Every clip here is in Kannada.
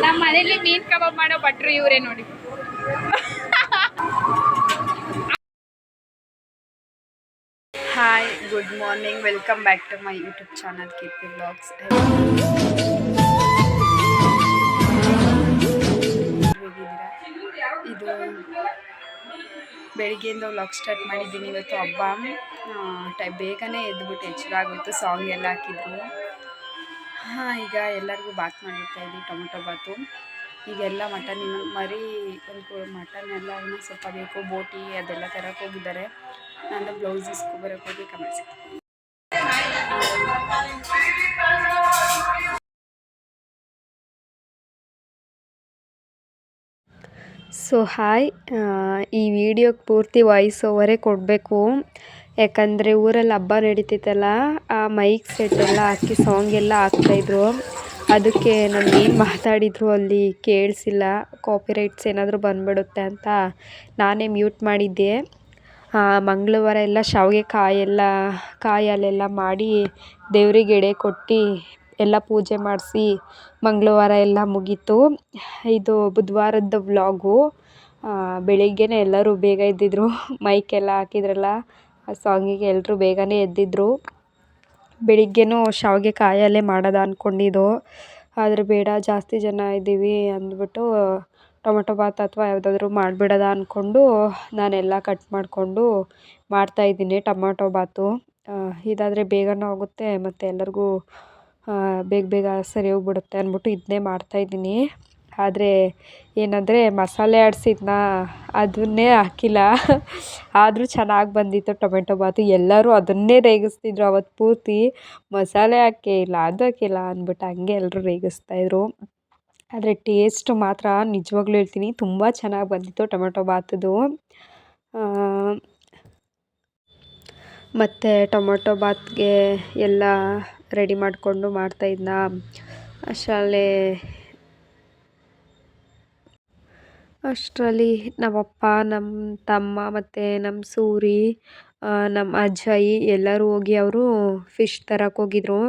ನಮ್ಮ ಮನೇಲಿ ಮೀನ್ ಕಬಾಬ್ ಮಾಡೋ ಭಟ್ರು ಇವರೇ ನೋಡಿ. Hi, good morning, welcome back to my YouTube channel Keerthi vlogs. ಇದು ಬೆಳಿಗ್ಗೆಯಿಂದ ವ್ಲಾಗ್ ಸ್ಟಾರ್ಟ್ ಮಾಡಿದ್ದೀನಿ. ಇವತ್ತು ಹಬ್ಬ, ಬೇಗನೆ ಎದ್ಬಿಟ್ಟು ಎಚ್ಚರ ಆಗೋಯ್ತು. ಸಾಂಗ್ ಎಲ್ಲ ಹಾಕಿದ್ರು. ಈಗ ಎಲ್ಲರಿಗೂ ಬಾತ್ ಮಾಡಿರ್ತಾ ಇದ್ದೀವಿ, ಟೊಮೊಟೊ ಬಾತು. ಈಗೆಲ್ಲ ಮಟನ್ ಮರಿ ಒಂದು ಮಟನ್ ಎಲ್ಲ ಇನ್ನೂ ಸ್ವಲ್ಪ ಬೇಕು, ಬೋಟಿ ಅದೆಲ್ಲ ತರಕ್ಕೆ ಹೋಗಿದ್ದಾರೆ. ನಾನು ಬ್ಲೌಸ್ ಇಸ್ಕೊಬರಕ್ಕೆ ಹೋಗಿ ಕಮೆಂಟ್ಸ್. ಸೊ ಹಾಯ್, ಈ ವಿಡಿಯೋಗೆ ಪೂರ್ತಿ ವಾಯ್ಸ್ ಓವರೇ ಕೊಡಬೇಕು. ಯಾಕಂದರೆ ಊರಲ್ಲಿ ಹಬ್ಬ ನಡೀತಿತ್ತಲ್ಲ, ಆ ಮೈಕ್ ಸೆಟ್ ಎಲ್ಲ ಹಾಕಿ ಸಾಂಗ್ ಎಲ್ಲ ಹಾಕ್ತಾಯಿದ್ರು. ಅದಕ್ಕೆ ನಾನು ಏನು ಮಾತಾಡಿದ್ರು ಅಲ್ಲಿ ಕೇಳಿಸಿಲ್ಲ, ಕಾಪಿರೈಟ್ಸ್ ಏನಾದರೂ ಬಂದುಬಿಡುತ್ತೆ ಅಂತ ನಾನೇ ಮ್ಯೂಟ್ ಮಾಡಿದ್ದೆ. ಮಂಗಳವಾರ ಎಲ್ಲ ಶಾವಿಗೆ ಕಾಯಲ್ಲೆಲ್ಲ ಮಾಡಿ ದೇವ್ರಿಗೆ ಎಡೆ ಕೊಟ್ಟು ಎಲ್ಲ ಪೂಜೆ ಮಾಡಿಸಿ ಮಂಗಳವಾರ ಎಲ್ಲ ಮುಗೀತು. ಇದು ಬುಧವಾರದ ವ್ಲಾಗು. ಬೆಳಿಗ್ಗೆನೇ ಎಲ್ಲರೂ ಬೇಗ ಎದ್ದಿದ್ರು. ಮೈಕೆಲ್ಲ ಹಾಕಿದ್ರಲ್ಲ ಆ ಸಾಂಗಿಗೆ ಎಲ್ಲರೂ ಬೇಗನೆ ಎದ್ದಿದ್ರು. ಬೆಳಿಗ್ಗೆನೂ ಶಾವಿಗೆ ಕಾಯಲ್ಲೇ ಮಾಡೋದ ಅಂದ್ಕೊಂಡಿದ್ದು, ಆದರೆ ಬೇಡ, ಜಾಸ್ತಿ ಜನ ಇದ್ದೀವಿ ಅಂದ್ಬಿಟ್ಟು ಟೊಮೊಟೊ ಬಾತ್ ಅಥವಾ ಯಾವುದಾದ್ರೂ ಮಾಡಿಬಿಡೋದ ಅಂದ್ಕೊಂಡು ನಾನೆಲ್ಲ ಕಟ್ ಮಾಡಿಕೊಂಡು ಮಾಡ್ತಾಯಿದ್ದೀನಿ ಟೊಮೊಟೊ ಬಾತು. ಇದಾದರೆ ಬೇಗನೂ ಆಗುತ್ತೆ ಮತ್ತು ಎಲ್ಲರಿಗೂ ಬೇಗ ಬೇಗ ಸರಿ ಹೋಗ್ಬಿಡುತ್ತೆ ಅಂದ್ಬಿಟ್ಟು ಇದನ್ನೇ ಮಾಡ್ತಾಯಿದ್ದೀನಿ. ಆದರೆ ಏನಂದರೆ ಮಸಾಲೆ ಆಡಿಸಿದ್ನ ಅದನ್ನೇ ಹಾಕಿಲ್ಲ, ಆದರೂ ಚೆನ್ನಾಗಿ ಬಂದಿತ್ತು ಟೊಮೆಟೊ ಬಾತು. ಎಲ್ಲರೂ ಅದನ್ನೇ ರೇಗಿಸ್ತಿದ್ರು ಅವತ್ತು ಪೂರ್ತಿ. ಮಸಾಲೆ ಹಾಕೇ ಇಲ್ಲ, ಅದು ಹಾಕಿಲ್ಲ ಅಂದ್ಬಿಟ್ಟು ಹಂಗೆ ಎಲ್ಲರೂ ರೇಗಿಸ್ತಾಯಿದ್ರು. ಆದರೆ ಟೇಸ್ಟ್ ಮಾತ್ರ ನಿಜವಾಗ್ಲೂ ಹೇಳ್ತೀನಿ, ತುಂಬ ಚೆನ್ನಾಗಿ ಬಂದಿತ್ತು ಟೊಮೆಟೊ ಬಾತದು. ಮತ್ತು ಟೊಮೊಟೊ ಬಾತ್ಗೆ ಎಲ್ಲ ರೆಡಿ ಮಾಡಿಕೊಂಡು ಮಾಡ್ತಾಯಿದ್ನ. ಅಷ್ಟರಲ್ಲಿ ನಮ್ಮಪ್ಪ, ನಮ್ಮ ತಮ್ಮ ಮತ್ತು ನಮ್ಮ ಸೂರಿ, ನಮ್ಮ ಅಜ್ಜಾಯಿ ಎಲ್ಲರೂ ಹೋಗಿ ಅವರು ಫಿಶ್ ತರಕ್ಕೆ ಹೋಗಿದ್ರು.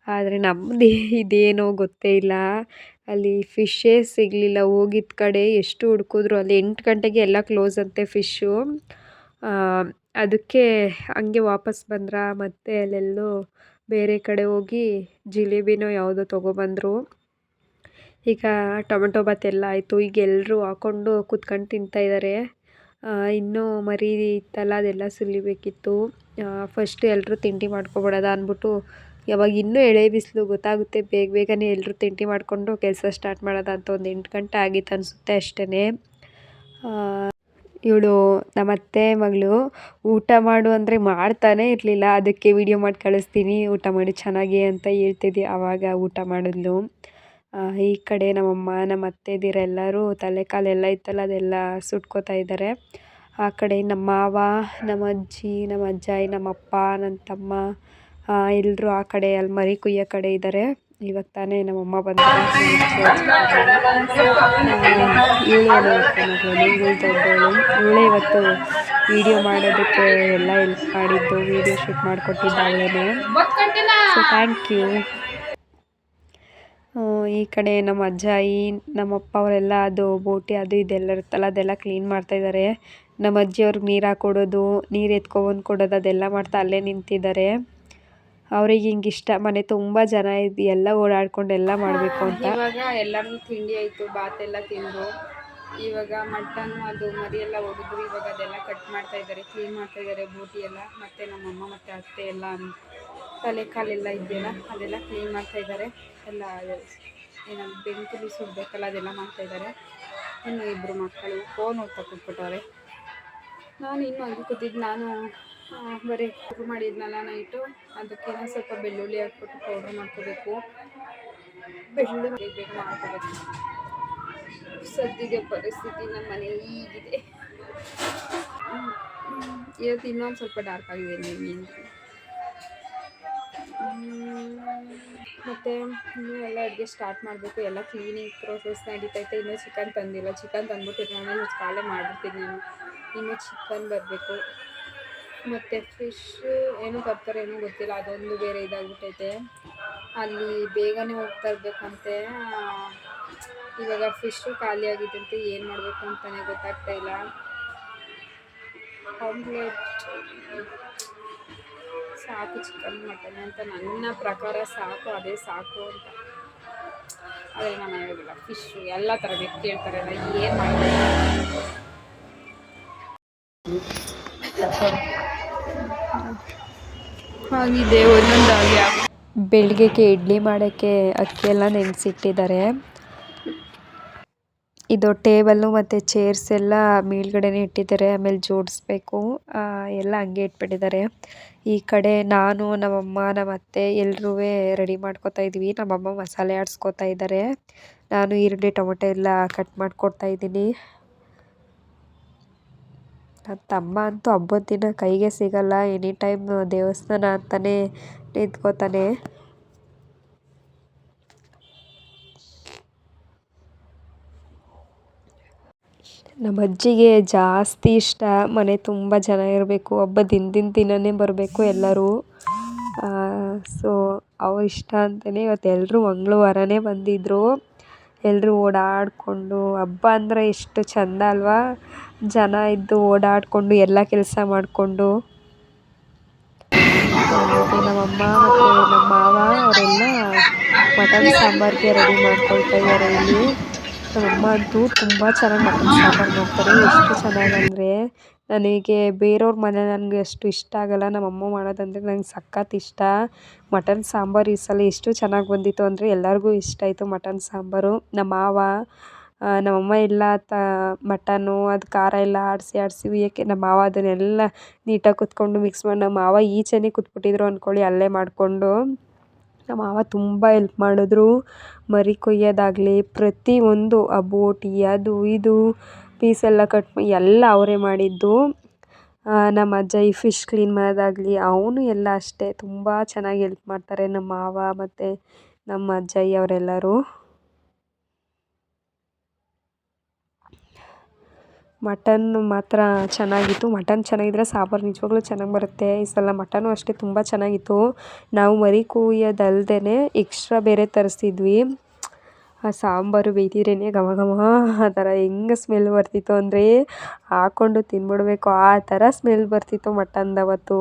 ಆದರೆ ನಮ್ಮದು ಇದೇನೋ ಗೊತ್ತೇ ಇಲ್ಲ, ಅಲ್ಲಿ ಫಿಶ್ಶೇ ಸಿಗಲಿಲ್ಲ. ಹೋಗಿದ್ದ ಕಡೆ ಎಷ್ಟು ಹುಡುಕಿದ್ರು, ಅಲ್ಲಿ 8 ಗಂಟೆಗೆ ಎಲ್ಲ ಕ್ಲೋಸ್ ಅಂತೆ ಫಿಶ್ಶು. ಅದಕ್ಕೆ ಹಂಗೆ ವಾಪಸ್ ಮತ್ತೆ ಅಲ್ಲೆಲ್ಲೋ ಬೇರೆ ಕಡೆ ಹೋಗಿ ಜಿಲೇಬಿನೋ ಯಾವುದೋ ತೊಗೊಬಂದರು. ಈಗ ಟೊಮೆಟೊ ಬಾತ್ ಎಲ್ಲ ಆಯಿತು. ಈಗ ಎಲ್ಲರೂ ಹಾಕ್ಕೊಂಡು ಕೂತ್ಕೊಂಡು ತಿಂತಾಯಿದ್ದಾರೆ. ಇನ್ನೂ ಮರಿ ಇತ್ತಲ್ಲ, ಅದೆಲ್ಲ ಸುಲಿಬೇಕಿತ್ತು. ಫಸ್ಟ್ ಎಲ್ಲರೂ ತಿಂಡಿ ಮಾಡ್ಕೊಬಿಡೋದ ಅಂದ್ಬಿಟ್ಟು, ಯಾವಾಗ ಇನ್ನೂ ಎಳೆ ಬಿಸಿಲು ಗೊತ್ತಾಗುತ್ತೆ, ಬೇಗ ಬೇಗನೆ ಎಲ್ಲರೂ ತಿಂಡಿ ಮಾಡಿಕೊಂಡು ಕೆಲಸ ಸ್ಟಾರ್ಟ್ ಮಾಡೋದ ಅಂತ ಒಂದು 8 ಗಂಟೆ ಆಗಿತ್ತು ಅನಿಸುತ್ತೆ ಅಷ್ಟೇ. ಇವಳು ನಮ್ಮ ಅತ್ತೆ ಮಗಳು ಊಟ ಮಾಡು ಅಂದರೆ ಮಾಡ್ತಾನೇ ಇರಲಿಲ್ಲ. ಅದಕ್ಕೆ ವಿಡಿಯೋ ಮಾಡಿ ಕಳಿಸ್ತೀನಿ, ಊಟ ಮಾಡಿ ಚೆನ್ನಾಗಿ ಅಂತ ಹೇಳ್ತಿದ್ದೆ. ಆವಾಗ ಊಟ ಮಾಡಿದ್ಲು. ಈ ಕಡೆ ನಮ್ಮಮ್ಮ, ನಮ್ಮ ಅತ್ತೆದಿರು ಎಲ್ಲರೂ ತಲೆ ಕಾಲೆಲ್ಲ ಇತ್ತಲ್ಲ ಅದೆಲ್ಲ ಸುಟ್ಕೋತಾ ಇದ್ದಾರೆ. ಆ ಕಡೆ ನಮ್ಮ ಮಾವ, ನಮ್ಮ ಅಜ್ಜಿ, ನಮ್ಮ ಅಜ್ಜಾಯಿ, ನಮ್ಮಪ್ಪ, ನನ್ನ ತಮ್ಮ ಎಲ್ಲರೂ ಆ ಕಡೆ ಅಲ್ಲಿ ಮರಿ ಕುಯ್ಯೋ ಕಡೆ ಇದ್ದಾರೆ. ಇವಾಗ ತಾನೇ ನಮ್ಮಮ್ಮ ಬಂದರೆ ಇವಳೇ ಇವತ್ತು ವಿಡಿಯೋ ಮಾಡೋದಕ್ಕೆ ಎಲ್ಲ ಹೆಲ್ಪ್ ಮಾಡಿದ್ದು, ವಿಡಿಯೋ ಶೂಟ್ ಮಾಡಿಕೊಟ್ಟಿದ್ದಾಳೇನೆ. So thank you. ಈ ಕಡೆ ನಮ್ಮ ಅಜ್ಜಾಯಿ, ನಮ್ಮಪ್ಪ ಅವರೆಲ್ಲ ಅದು ಬೋಟಿ ಅದು ಇದೆಲ್ಲ ಇರುತ್ತಲ್ಲ ಅದೆಲ್ಲ ಕ್ಲೀನ್ ಮಾಡ್ತಾಯಿದ್ದಾರೆ. ನಮ್ಮ ಅಜ್ಜಿಯವ್ರಿಗೆ ನೀರು ಹಾಕ್ಕೊಡೋದು, ನೀರು ಎತ್ಕೊಬಂದು ಕೊಡೋದು ಅದೆಲ್ಲ ಮಾಡ್ತಾ ಅಲ್ಲೇ ನಿಂತಿದ್ದಾರೆ. ಅವ್ರಿಗೆ ಹಿಂಗೆ ಇಷ್ಟ, ಮನೆ ತುಂಬ ಜನ ಎಲ್ಲ ಓಡಾಡ್ಕೊಂಡು ಎಲ್ಲ ಮಾಡಬೇಕು ಅಂತ. ಇವಾಗ ಎಲ್ಲರಿಗೂ ತಿಂಡಿ ಆಯಿತು, ಬಾತೆಲ್ಲ ತಿಂದು. ಇವಾಗ ಮಟನ್ ಅದು ಮರಿ ಎಲ್ಲ ಹೊಡೆದ್ರು. ಇವಾಗ ಅದೆಲ್ಲ ಕಟ್ ಮಾಡ್ತಾಯಿದ್ದಾರೆ, ಕ್ಲೀನ್ ಮಾಡ್ತಾಯಿದ್ದಾರೆ ಬೋಟಿ ಎಲ್ಲ. ಮತ್ತು ನಮ್ಮಮ್ಮ ಮತ್ತು ಅತ್ತೆ ಎಲ್ಲ ತಲೆ ಕಾಲೆಲ್ಲ ಇದೆಯಲ್ಲ ಅದೆಲ್ಲ ಕ್ಲೀನ್ ಮಾಡ್ತಾಯಿದ್ದಾರೆ. ಎಲ್ಲ ಏನಾದ್ರು ಬೆಂಕಿ ಸುಡಬೇಕಲ್ಲ ಅದೆಲ್ಲ ಮಾಡ್ತಾಯಿದ್ದಾರೆ. ಇನ್ನು ಇಬ್ಬರು ಮಕ್ಕಳು ಫೋನ್ ಓದ್ತಾ ಕೂತ್ಬಿಟ್ಟವ್ರೆ. ನಾನು ಇನ್ನೂ ಅಲ್ಲಿ ಕೂತಿದ್ದು. ನಾನು ಬರೀ ಪೌಡ್ರ್ ಮಾಡಿದ್ನಲ್ಲ ನೈಟು, ಅದಕ್ಕೆ ಸ್ವಲ್ಪ ಬೆಳ್ಳುಳ್ಳಿ ಹಾಕ್ಬಿಟ್ಟು ಪೌಡ್ರ್ ಮಾಡ್ಕೋಬೇಕು. ಬೆಳ್ಳುಳ್ಳಿ ಬೇಗ ಮಾಡ್ಕೋಬೇಕು. ಸದ್ಯದ ಪರಿಸ್ಥಿತಿ ನಮ್ಮ ಮನೆ ಹೀಗಿದೆ. ಇವತ್ತು ಇನ್ನೊಂದು ಸ್ವಲ್ಪ ಡಾರ್ಕ್ ಆಗಿದೆ ಮೀನು. ಮತ್ತು ಇನ್ನೂ ಎಲ್ಲ ಅಡುಗೆ ಸ್ಟಾರ್ಟ್ ಮಾಡಬೇಕು. ಎಲ್ಲ ಕ್ಲೀನಿಂಗ್ ಪ್ರೋಸೆಸ್ ನಡೀತೈತೆ. ಇನ್ನೂ ಚಿಕನ್ ತಂದಿಲ್ಲ. ಚಿಕನ್ ತಂದ್ಬಿಟ್ಟಿದ್ರೆ ನಾನು ಕಾಲೇ ಮಾಡಿಬಿಡ್ತೀನಿ ನಾನು. ಇನ್ನೂ ಚಿಕನ್ ಬರಬೇಕು. ಮತ್ತು ಫಿಶ್ಶು ಏನೋ ತರ್ತಾರೆ ಏನೋ ಗೊತ್ತಿಲ್ಲ, ಅದೊಂದು ಬೇರೆ ಇದಾಗ್ಬಿಟ್ಟೈತೆ. ಅಲ್ಲಿ ಬೇಗನೆ ಹೋಗ್ತಾ ಇರಬೇಕಂತೆ. ಇವಾಗ ಫಿಶ್ಶು ಖಾಲಿ ಆಗಿದ್ದಂತೆ. ಏನು ಮಾಡಬೇಕು ಅಂತಲೇ ಗೊತ್ತಾಗ್ತಾ ಇಲ್ಲ. ಆಮ್ಲೆಟ್ ಸಾಕು, ಚಿಕನ್ ಮಟನ್ ಅಂತ ನನ್ನ ಪ್ರಕಾರ ಸಾಕು, ಅದೇ ಸಾಕು ಅಂತ. ಆದರೆ ನಾನು ಹೇಳೋದಿಲ್ಲ. ಫಿಶ್ಶು ಎಲ್ಲ ಥರ ಬೇಕು ಕೇಳ್ತಾರಲ್ಲ, ಏನು ಮಾಡ್ತಾರೆ ಆಗಿದೆ ಒಂದೊಂದಾಗಿ. ಬೆಳಿಗ್ಗೆಗೆ ಇಡ್ಲಿ ಮಾಡೋಕ್ಕೆ ಅಕ್ಕಿಯೆಲ್ಲ ನೆನೆಸಿಟ್ಟಿದ್ದಾರೆ. ಇದು ಟೇಬಲ್ಲು ಮತ್ತು ಚೇರ್ಸ್ ಎಲ್ಲ ಮೇಲ್ಗಡೆನೇ ಇಟ್ಟಿದ್ದಾರೆ. ಆಮೇಲೆ ಜೋಡಿಸ್ಬೇಕು, ಎಲ್ಲ ಹಂಗೆ ಇಟ್ಬಿಟ್ಟಿದ್ದಾರೆ. ಈ ಕಡೆ ನಾನು, ನಮ್ಮಮ್ಮ, ನಮ್ಮ ಅತ್ತೆ ಎಲ್ಲರೂ ರೆಡಿ ಮಾಡ್ಕೊತಾ ಇದ್ವಿ. ನಮ್ಮಮ್ಮ ಮಸಾಲೆ ಆಡಿಸ್ಕೊತಾ ಇದ್ದಾರೆ. ನಾನು ಈರುಳ್ಳಿ ಟೊಮೊಟೊ ಎಲ್ಲ ಕಟ್ ಮಾಡಿಕೊಡ್ತಾ ಇದ್ದೀನಿ. ನನ್ನ ತಮ್ಮ ಅಂತೂ ಹಬ್ಬದ ದಿನ ಕೈಗೆ ಸಿಗಲ್ಲ. ಎನಿ ಟೈಮ್ ದೇವಸ್ಥಾನ ಅಂತಲೇ ನಿಂತ್ಕೋತಾನೆ. ನಮ್ಮ ಅಜ್ಜಿಗೆ ಜಾಸ್ತಿ ಇಷ್ಟ ಮನೆ ತುಂಬ ಜನ ಇರಬೇಕು, ಹಬ್ಬದ ಹಿಂದಿನ ದಿನವೇ ಬರಬೇಕು ಎಲ್ಲರೂ. ಸೊ ಅವ್ರ ಇಷ್ಟ ಅಂತಲೇ ಇವತ್ತು ಎಲ್ಲರೂ ಮಂಗಳವಾರನೇ ಬಂದಿದ್ದರು. ಎಲ್ಲರೂ ಓಡಾಡಿಕೊಂಡು, ಹಬ್ಬ ಅಂದರೆ ಎಷ್ಟು ಚೆಂದ ಅಲ್ವಾ, ಜನ ಇದ್ದು ಓಡಾಡಿಕೊಂಡು ಎಲ್ಲ ಕೆಲಸ ಮಾಡಿಕೊಂಡು. ನಮ್ಮಮ್ಮ ಮತ್ತು ನಮ್ಮ ಮಾವ ಅವರೆಲ್ಲ ಮಟನ್ ಸಾಂಬಾರಿಗೆ ರೆಡಿ ಮಾಡ್ಕೊಳ್ತಾ ಇದ್ದಾರೆ ಇಲ್ಲಿ. ನಮ್ಮಮ್ಮ ಅಂತೂ ತುಂಬ ಚೆನ್ನಾಗಿ ಮಟನ್ ಸಾಂಬಾರು ಮಾಡ್ತಾರೆ. ಎಷ್ಟು ಚೆನ್ನಾಗಂದರೆ ನನಗೆ ಬೇರೆಯವ್ರ ಮನೆ ನನಗೆ ಅಷ್ಟು ಇಷ್ಟ ಆಗಲ್ಲ. ನಮ್ಮಮ್ಮ ಮಾಡೋದಂದರೆ ನಂಗೆ ಸಖತ್ ಇಷ್ಟ. ಮಟನ್ ಸಾಂಬಾರು ಈ ಸಲ ಎಷ್ಟು ಚೆನ್ನಾಗಿ ಬಂದಿತ್ತು ಅಂದರೆ ಎಲ್ಲರಿಗೂ ಇಷ್ಟ ಆಯಿತು ಮಟನ್ ಸಾಂಬಾರು. ನಮ್ಮ ಮಾವ, ನಮ್ಮಮ್ಮ ಎಲ್ಲ ಮಟನ್ನು ಅದು ಖಾರ ಎಲ್ಲ ಆಡಿಸಿ ಉಯ್ಯೋಕ್ಕೆ ನಮ್ಮ ಮಾವ ಅದನ್ನೆಲ್ಲ ನೀಟಾಗಿ ಕುತ್ಕೊಂಡು ಮಿಕ್ಸ್ ಮಾಡಿ, ನಮ್ಮ ಮಾವ ಈಚೆನೇ ಕೂತ್ಬಿಟ್ಟಿದ್ರು ಅಂದ್ಕೊಳ್ಳಿ, ಅಲ್ಲೇ ಮಾಡಿಕೊಂಡು. ನಮ್ಮ ಮಾವ ತುಂಬ ಹೆಲ್ಪ್ ಮಾಡಿದ್ರು. ಮರಿ ಕೊಯ್ಯೋದಾಗಲಿ ಪ್ರತಿಯೊಂದು, ಆ ಬೋಟಿ ಅದು ಇದು ಪೀಸೆಲ್ಲ ಕಟ್ ಎಲ್ಲ ಅವರೇ ಮಾಡಿದ್ದು. ನಮ್ಮ ಅಜ್ಜ ಈ ಫಿಶ್ ಕ್ಲೀನ್ ಮಾಡೋದಾಗಲಿ ಅವನು ಎಲ್ಲ ಅಷ್ಟೇ ತುಂಬ ಚೆನ್ನಾಗಿ ಹೆಲ್ಪ್ ಮಾಡ್ತಾರೆ ನಮ್ಮ ಮಾವ ಮತ್ತು ನಮ್ಮ ಅಜ್ಜಯ್ಯ ಅವರೆಲ್ಲರೂ. ಮಟನ್ ಮಾತ್ರ ಚೆನ್ನಾಗಿತ್ತು. ಮಟನ್ ಚೆನ್ನಾಗಿದ್ದರೆ ಸಾಂಬಾರು ನಿಜವಾಗ್ಲೂ ಚೆನ್ನಾಗಿ ಬರುತ್ತೆ. ಈ ಸಲ ಮಟನು ಅಷ್ಟೇ ತುಂಬ ಚೆನ್ನಾಗಿತ್ತು. ನಾವು ಮರಿ ಕೊಯ್ಯೋದಲ್ದೇ ಎಕ್ಸ್ಟ್ರಾ ಬೇರೆ ತರಿಸಿದ್ವಿ. ಆ ಸಾಂಬಾರು ಬೇಯ್ತಿದ್ರೇ ಘಮ ಘಮ ಆ ಥರ ಹೆಂಗೆ ಸ್ಮೆಲ್ ಬರ್ತಿತ್ತು ಅಂದರೆ ಹಾಕ್ಕೊಂಡು ತಿಂದ್ಬಿಡ್ಬೇಕು ಆ ಥರ ಸ್ಮೆಲ್ ಬರ್ತಿತ್ತು ಮಟನ್ದವತ್ತು.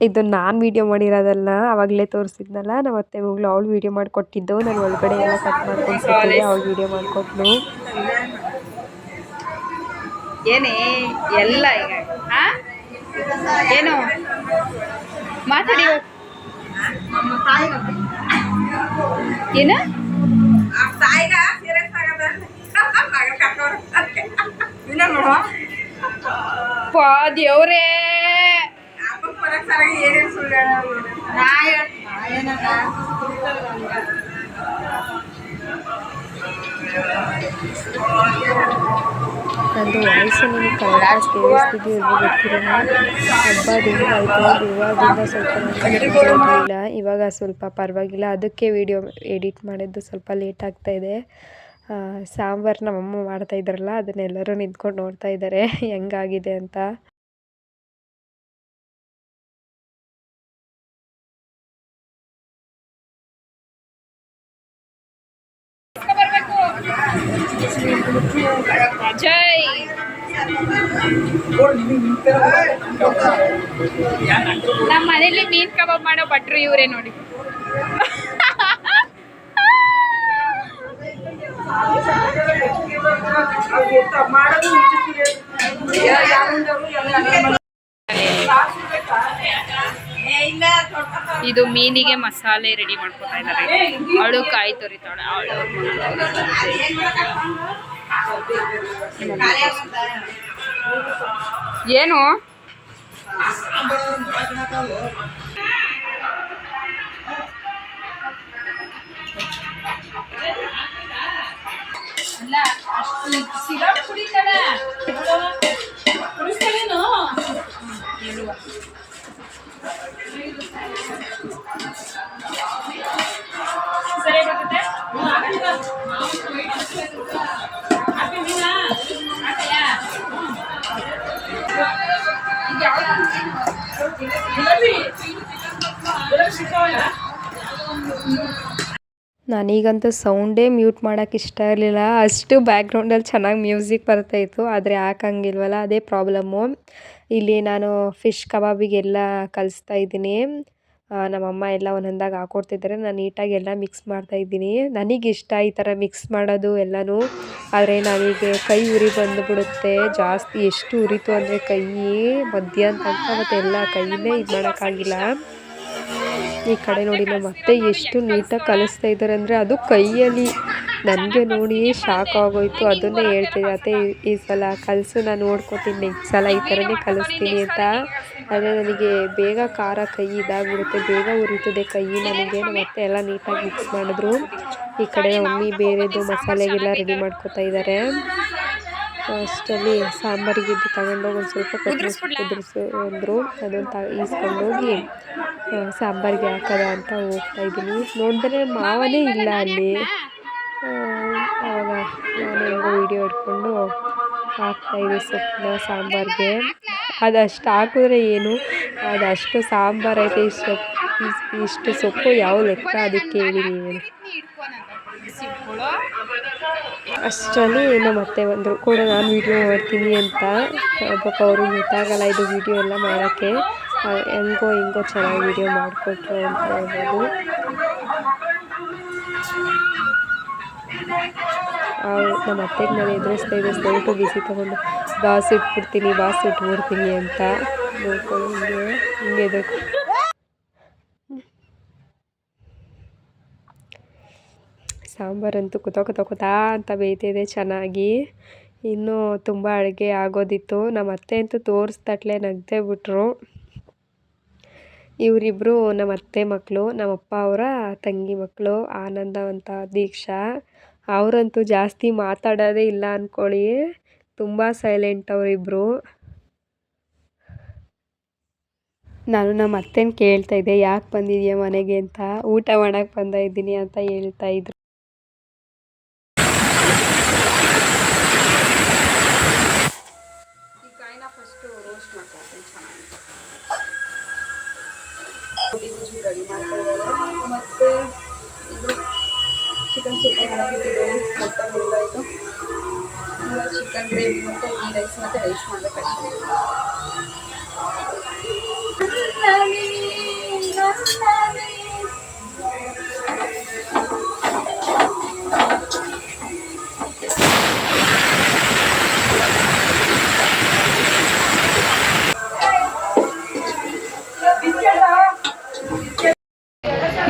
ಇದು ನಾನು ವೀಡಿಯೋ ಮಾಡಿರೋದಲ್ಲ, ಆವಾಗಲೇ ತೋರಿಸಿದ್ನಲ್ಲ ನಮ್ಮ ಅತ್ತೆ ಮಗಳು, ಅವಳು ವೀಡಿಯೋ ಮಾಡಿಕೊಟ್ಟಿದ್ದು. ನಾನು ಒಳಗಡೆ ಎಲ್ಲ ಕಟ್ ಮಾಡ್ಕೊಂಡು ಸಿಕ್ಕಿದೆ, ಅವಳು ವೀಡಿಯೋ ಮಾಡಿಕೊಟ್ಲು. ಏನೇ ಎಲ್ಲ ಈಗ ಏನು ಮಾತಾಡಿ ಏನು ದೇವ್ರೇ ನಂದು ವಾಯ್ಸು ನನಗೆ ಕರೆಕ್ಟಾಗಿ ಕೇಳಿಸ್ತಿದ್ದು ಇರ್ಬೋದು ಗೊತ್ತಿಲ್ಲ. ಹಬ್ಬದಿಂದ ಆಯಿತು, ಇವಾಗಿಂದ ಸ್ವಲ್ಪ ನನಗೆ ಇವಾಗ ಸ್ವಲ್ಪ ಪರವಾಗಿಲ್ಲ. ಅದಕ್ಕೆ ವಿಡಿಯೋ ಎಡಿಟ್ ಮಾಡಿದ್ದು ಸ್ವಲ್ಪ ಲೇಟ್ ಆಗ್ತಾಯಿದೆ. ಸಾಂಬಾರು ನಮ್ಮಮ್ಮ ಮಾಡ್ತಾಯಿದ್ರಲ್ಲ, ಅದನ್ನೆಲ್ಲರೂ ನಿಂತ್ಕೊಂಡು ನೋಡ್ತಾ ಇದ್ದಾರೆ ಹೆಂಗಾಗಿದೆ ಅಂತ. ಜೈ ನಮ್ಮ ಮನೇಲಿ ಮೀನ್ ಕಬಾಬ್ ಮಾಡೋ ಭಟ್ರು ಇವರೇ ನೋಡಿ. ಇದು ಮೀನಿಗೆ ಮಸಾಲೆ ರೆಡಿ ಮಾಡ್ಕೊತಾ ಇದ್ದಾರೆ. ಅವಳು ಕಾಯಿ ತುರಿತಾಳೆ. ಅವಳು ಏನು ಸಿರಪ್ ಕುಡಿತಾಳೆ ಕುಡಿಸ್ತಾಳೇನು ಹೇಳುವ ಸರಿ ಬರ್ತದೆ ನನಗಂತೂ ಸೌಂಡೇ ಮ್ಯೂಟ್ ಮಾಡೋಕ್ಕೆ ಇಷ್ಟ ಇರಲಿಲ್ಲ, ಅಷ್ಟು ಬ್ಯಾಕ್ಗ್ರೌಂಡಲ್ಲಿ ಚೆನ್ನಾಗಿ ಮ್ಯೂಸಿಕ್ ಬರ್ತಾಯಿತ್ತು. ಆದರೆ ಹಾಕಂಗಿಲ್ವಲ್ಲ, ಅದೇ ಪ್ರಾಬ್ಲಮ್ಮು. ಇಲ್ಲಿ ನಾನು ಫಿಶ್ ಕಬಾಬಿಗೆಲ್ಲ ಕಲಿಸ್ತಾ ಇದ್ದೀನಿ. ನಮ್ಮಮ್ಮ ಎಲ್ಲ ಒಂದೊಂದಾಗಿ ಹಾಕ್ಕೊಡ್ತಿದ್ದಾರೆ, ನಾನು ನೀಟಾಗಿ ಎಲ್ಲ ಮಿಕ್ಸ್ ಮಾಡ್ತಾಯಿದ್ದೀನಿ. ನನಗಿಷ್ಟ ಈ ಥರ ಮಿಕ್ಸ್ ಮಾಡೋದು ಎಲ್ಲನೂ. ಆದರೆ ನನಗೆ ಕೈ ಉರಿ ಬಂದುಬಿಡುತ್ತೆ ಜಾಸ್ತಿ. ಎಷ್ಟು ಉರಿತು ಅಂದರೆ ಕೈ ಮಧ್ಯಾಹ್ನ ತನಕ ಮತ್ತು ಎಲ್ಲ ಕೈಯೇ ಇದು ಮಾಡೋಕ್ಕಾಗಿಲ್ಲ. ಈ ಕಡೆ ನೋಡಿ ನಮ್ಮ ಅತ್ತೆ ಎಷ್ಟು ನೀಟಾಗಿ ಕಲಿಸ್ತಾ ಇದ್ದಾರೆ ಅಂದರೆ ಅದು ಕೈಯಲ್ಲಿ. ನನಗೆ ನೋಡಿ ಶಾಕ್ ಆಗೋಯ್ತು. ಅದನ್ನೇ ಹೇಳ್ತಿದ್ದೆ, ಅತ್ತೆ ಈ ಸಲ ಕಲಸು, ನಾನು ನೋಡ್ಕೊತೀನಿ, ನೆಕ್ಸ್ಟ್ ಸಲ ಈ ಥರನೇ ಕಲಿಸ್ತೀನಿ ಅಂತ. ಆದರೆ ನನಗೆ ಬೇಗ ಖಾರ ಕೈ ಇದಾಗ್ಬಿಡುತ್ತೆ, ಬೇಗ ಉರಿತದೆ ಕೈ ನನಗೆ. ನಮ್ಮ ಅತ್ತೆ ಎಲ್ಲ ನೀಟಾಗಿ ಮಿಕ್ಸ್ ಮಾಡಿದ್ರು. ಈ ಕಡೆ ಮಮ್ಮಿ ಬೇರೆದು ಮಸಾಲೆಗೆಲ್ಲ ರೆಡಿ ಮಾಡ್ಕೊತಾ ಇದ್ದಾರೆ. ಅಷ್ಟರಲ್ಲಿ ಸಾಂಬಾರಿಗೆ ತಗೊಂಡೋಗಿ ಒಂದು ಸ್ವಲ್ಪ ಕುದಿಸು ಅಂದರು. ಅದನ್ನು ಈಸ್ಕೊಂಡೋಗಿ ಸಾಂಬಾರಿಗೆ ಹಾಕೋದ ಅಂತ ಹೋಗ್ತಾ ಇದ್ದೀನಿ. ನೋಡಿದ್ರೆ ಮಾವನೇ ಇಲ್ಲ ಅಲ್ಲಿ. ಆವಾಗ ನಾನು ಹೆಂಗೋ ವೀಡಿಯೋ ಹಿಡ್ಕೊಂಡು ಹಾಕ್ತಾಯಿದ್ದೆ ಸೊಪ್ಪನ್ನ ಸಾಂಬಾರಿಗೆ. ಅದಷ್ಟು ಹಾಕಿದ್ರೆ ಏನು, ಅದಷ್ಟು ಸಾಂಬಾರು ಐತೆ. ಇಷ್ಟು ಸೊಪ್ಪು ಯಾವ ಲೆಕ್ಕ ಅದಕ್ಕೆ ಹೇಳಿ ನೀವು. ಅಷ್ಟರಲ್ಲಿ ನಮ್ಮ ಅತ್ತೆ ಬಂದರು ಕೂಡ, ನಾನು ವೀಡಿಯೋ ಮಾಡ್ತೀನಿ ಅಂತ. ಪಾಪ ಅವರು ಗೊತ್ತಾಗಲ್ಲ ಇದು ವೀಡಿಯೋ ಎಲ್ಲ ಮಾಡೋಕ್ಕೆ. ಹೆಂಗೋ ಚೆನ್ನಾಗಿ ವೀಡಿಯೋ ಮಾಡಿಕೊಟ್ರು ಅಂತ ಹೇಳ್ಬೋದು. ನಮ್ಮ ಅತ್ತೆಗೆ ನಾನು ಎದುರಿಸ್ತಾ ದಯವಿಟ್ಟು ಬಿಸಿ ತೊಗೊಂಡು ಬಾಸ್ ಇಟ್ಬಿಡ್ತೀನಿ ಅಂತ ನೋಡ್ಕೊಂಡು ಹಿಂಗೆ ಎದುರು. ಸಾಂಬಾರಂತೂ ಕುತಾ ಅಂತ ಬೇಯ್ತಿದೆ ಚೆನ್ನಾಗಿ. ಇನ್ನೂ ತುಂಬ ಅಡುಗೆ ಆಗೋದಿತ್ತು. ನಮ್ಮ ಅತ್ತೆ ಅಂತೂ ತೋರಿಸ್ತಟ್ಲೆ ನಗ್ದೇ ಬಿಟ್ರು. ಇವರಿಬ್ಬರು ನಮ್ಮ ಅತ್ತೆ ಮಕ್ಕಳು, ನಮ್ಮಪ್ಪ ಅವರ ತಂಗಿ ಮಕ್ಕಳು, ಆನಂದ ಅಂತ ದೀಕ್ಷಾ. ಅವರಂತೂ ಜಾಸ್ತಿ ಮಾತಾಡೋದೇ ಇಲ್ಲ ಅಂದ್ಕೊಳ್ಳಿ, ತುಂಬ ಸೈಲೆಂಟ್ ಅವರಿಬ್ಬರು. ನಾನು ನಮ್ಮ ಅತ್ತೆನ ಕೇಳ್ತಾ ಇದ್ದೆ, ಯಾಕೆ ಬಂದಿದ್ಯಾ ಮನೆಗೆ ಅಂತ. ಊಟ ಮಾಡೋಕ್ಕೆ ಬಂದಿದ್ದೀನಿ ಅಂತ ಹೇಳ್ತಾ ಇದ್ರು. ರೆಡಿ ಮಾಡ್ತಾಯಿದ್ದಾರೆ. ಮತ್ತು ಇದು ಚಿಕನ್ ಸೂಪ್ ಮಾಡಿಬಿಟ್ಟಿದೆ, ಮೊಟ್ಟೆ ಮುರಿದಾಯಿತು. ಚಿಕನ್ ಗ್ರೇವಿ ಮತ್ತು ಈ ರೈಸ್ ಮತ್ತು ರೈಸ್ ಮಾಡಬೇಕಷ್ಟೇ.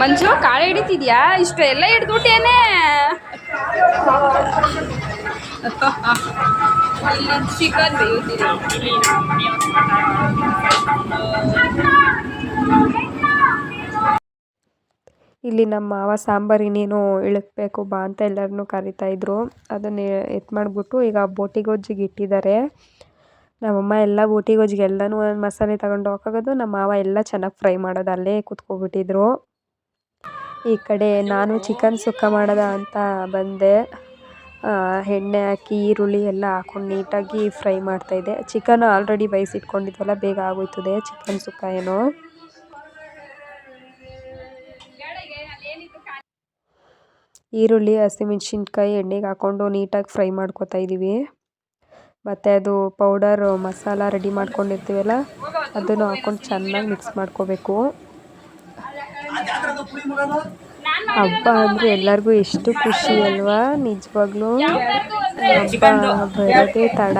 ಮಂಜು ಕಾಳೆ ಹಿಡಿತಿದ್ಯಾ? ಇಷ್ಟು ಎಲ್ಲ ಹಿಡ್ದುಬಿಟ್ಟೇನೆ. ಚಿಕನ್ ಬೇಯುತ್ತೀರಿ. ಇಲ್ಲಿ ನಮ್ಮ ಮಾವ ಸಾಂಬಾರು ಇನ್ನೇನು ಇಳಕ್ಬೇಕು ಬಾ ಅಂತ ಎಲ್ಲರನ್ನೂ ಕರಿತಾಯಿದ್ರು. ಅದನ್ನು ಮಾಡಿಬಿಟ್ಟು ಈಗ ಬೋಟಿಗೊಜ್ಜಿಗೆ ಇಟ್ಟಿದ್ದಾರೆ. ನಮ್ಮಮ್ಮ ಎಲ್ಲ ಬೋಟಿಗೊಜ್ಜಿಗೆ ಎಲ್ಲನೂ ಒಂದು ಮಸಾಲೆ ತಗೊಂಡು ಹಾಕೋದು, ನಮ್ಮ ಮಾವ ಎಲ್ಲ ಚೆನ್ನಾಗಿ ಫ್ರೈ ಮಾಡೋದು, ಅಲ್ಲೇ ಕೂತ್ಕೊಬಿಟ್ಟಿದ್ರು. ಈ ಕಡೆ ನಾನು ಚಿಕನ್ ಸುಕ್ಕ ಮಾಡೋದ ಅಂತ ಬಂದೆ. ಎಣ್ಣೆ ಹಾಕಿ ಈರುಳ್ಳಿ ಎಲ್ಲ ಹಾಕೊಂಡು ನೀಟಾಗಿ ಫ್ರೈ ಮಾಡ್ತಾಯಿದ್ದೆ. ಚಿಕನ್ ಆಲ್ರೆಡಿ ಬೇಯಿಸಿಟ್ಕೊಂಡಿದ್ವಲ್ಲ, ಬೇಗ ಆಗೋಯ್ತದೆ ಚಿಕನ್ ಸುಕ್ಕ ಏನೋ. ಈರುಳ್ಳಿ, ಹಸಿಮೆಣ್ಸಿನ್ಕಾಯಿ ಎಣ್ಣೆಗೆ ಹಾಕ್ಕೊಂಡು ನೀಟಾಗಿ ಫ್ರೈ ಮಾಡ್ಕೊತಾ ಇದ್ದೀವಿ. ಮತ್ತು ಅದು ಪೌಡರ್ ಮಸಾಲ ರೆಡಿ ಮಾಡ್ಕೊಂಡಿರ್ತೀವಲ್ಲ, ಅದನ್ನು ಹಾಕ್ಕೊಂಡು ಚೆನ್ನಾಗಿ ಮಿಕ್ಸ್ ಮಾಡ್ಕೋಬೇಕು. ಹಬ್ಬ ಅಂದರೆ ಎಲ್ಲರಿಗೂ ಎಷ್ಟು ಖುಷಿ ಅಲ್ವಾ, ನಿಜವಾಗ್ಲೂ. ಹಬ್ಬ ಬರೋದೇ ತಡ.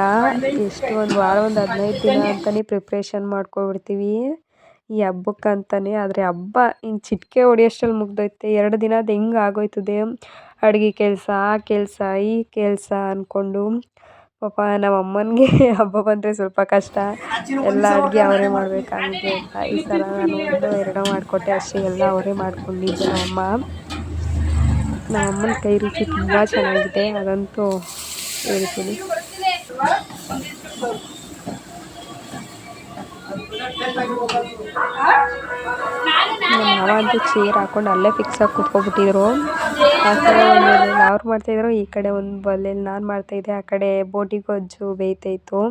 ಎಷ್ಟು ಒಂದು ವಾರ, ಒಂದು 15 ದಿನ ಅಂತಲೇ ಪ್ರಿಪ್ರೇಷನ್ ಮಾಡ್ಕೊಬಿಡ್ತೀವಿ ಈ ಹಬ್ಬಕ್ಕಂತಲೇ. ಆದರೆ ಹಬ್ಬ ಹಿಂಗೆ ಚಿಟಿಕೆ ಹೊಡಿಯೋಷ್ಟರಲ್ಲಿ ಮುಗ್ದೋಯ್ತೆ. 2 ದಿನ ಅದು ಹೆಂಗೆ ಆಗೋಯ್ತದೆ, ಅಡುಗೆ ಕೆಲಸ, ಆ ಕೆಲಸ, ಈ ಕೆಲಸ ಅಂದ್ಕೊಂಡು. ಪಾಪ ನಮ್ಮ ಅಮ್ಮನಿಗೆ ಹಬ್ಬ ಬಂದರೆ ಸ್ವಲ್ಪ ಕಷ್ಟ, ಎಲ್ಲ ಅಡುಗೆ ಅವರೇ ಮಾಡಬೇಕಾಗಿದೆ ಅಂತ. ಈ ಸಲ ನಾನು 1-2 ಮಾಡಿಕೊಟ್ಟೆ ಅಷ್ಟೇ, ಎಲ್ಲ ಅವರೇ ಮಾಡ್ಕೊಂಡಿದ್ದೆ ನಮ್ಮಮ್ಮನ ಕೈ ರುಚಿ ತುಂಬ ಚೆನ್ನಾಗಿದೆ, ಅದಂತೂ ಹೇಳ್ತೀನಿ. ನಮ್ಮ ಮಾವ ಅಂತೂ ಚೇರ್ ಹಾಕೊಂಡು ಅಲ್ಲೇ ಫಿಕ್ಸ್ ಆಗಿ ಕೂತ್ಕೊಬಿಟ್ಟಿದ್ರು. ಆ ಕಡೆ ಒಂದು ಒಲೆಯಲ್ಲಿ ಅವ್ರು ಮಾಡ್ತಾಯಿದ್ರು, ಈ ಕಡೆ ಒಂದು ಒಲೆಯಲ್ಲಿ ನಾನು ಮಾಡ್ತಾಯಿದ್ದೆ. ಆ ಕಡೆ ಬೋಟಿ ಗೊಜ್ಜು ಬೇಯ್ತಾಯಿತ್ತು.